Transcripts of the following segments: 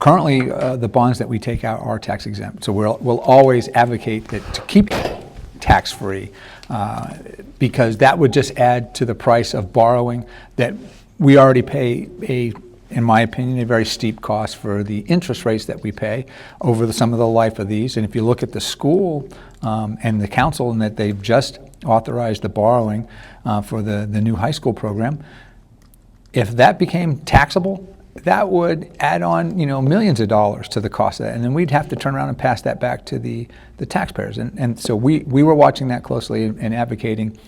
Currently, the bonds that we take out are tax exempt, so we'll always advocate that to keep tax-free, because that would just add to the price of borrowing that we already pay in my opinion, a very steep cost for the interest rates that we pay over some of the life of these. And if you look at the school and the council, and that they've just authorized the borrowing for the new high school program, if that became taxable, that would add on, millions of dollars to the cost of that, and then we'd have to turn around and pass that back to the taxpayers. And so we were watching that closely and advocating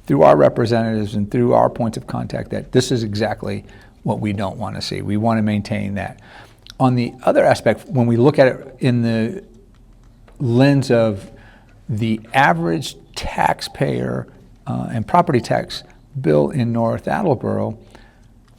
through our representatives and through our points of contact that this is exactly what we don't want to see. We want to maintain that. On the other aspect, when we look at it in the lens of the average taxpayer and property tax bill in North Attleboro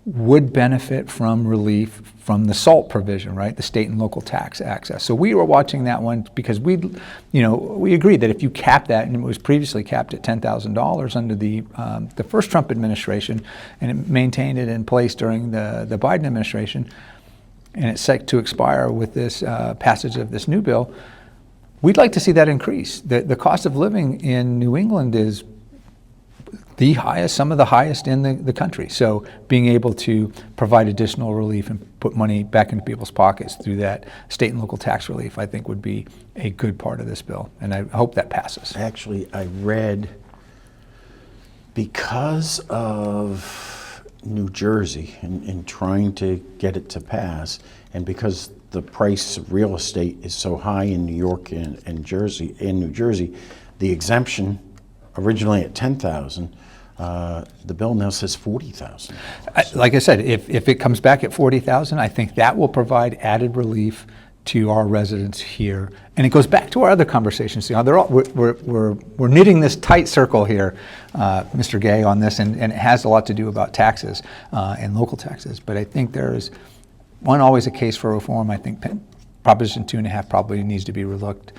would benefit from relief from the SALT provision, right? The state and local tax access. So we were watching that one because we agreed that if you cap that, and it was previously capped at $10,000 under the first Trump administration, and it maintained it in place during the Biden administration, and it's set to expire with this passage of this new bill, we'd like to see that increase. The cost of living in New England is the highest, some of the highest in the country. So being able to provide additional relief and put money back into people's pockets through that state and local tax relief, I think would be a good part of this bill. And I hope that passes. Actually, I read because of New Jersey and trying to get it to pass, and because the price of real estate is so high in New York and New Jersey, the exemption originally at $10,000, the bill now says $40,000. Like I said, if it comes back at $40,000, I think that will provide added relief to our residents here. And it goes back to our other conversations. We're knitting this tight circle here, Mr. Gay, on this, and it has a lot to do about taxes and local taxes. But I think there is always a case for reform. I think Proposition 2.5 probably needs to be relooked.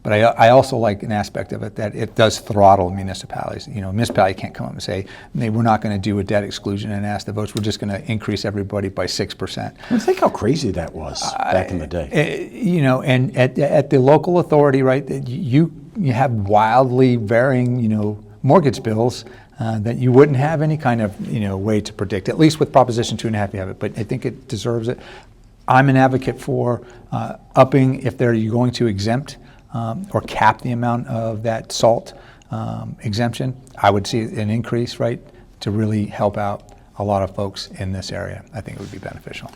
But I also like an aspect of it that it does throttle municipalities. Municipality can't come up and say, we're not going to do a debt exclusion and ask the votes. We're just going to increase everybody by 6%. Well, think how crazy that was back in the day. And at the local authority, right, you have wildly varying, mortgage bills that you wouldn't have any kind of, way to predict. At least with Proposition 2.5 you have it, but I think it deserves it. I'm an advocate for upping if you're going to exempt or cap the amount of that SALT exemption. I would see an increase, right, to really help out a lot of folks in this area. I think it would be beneficial.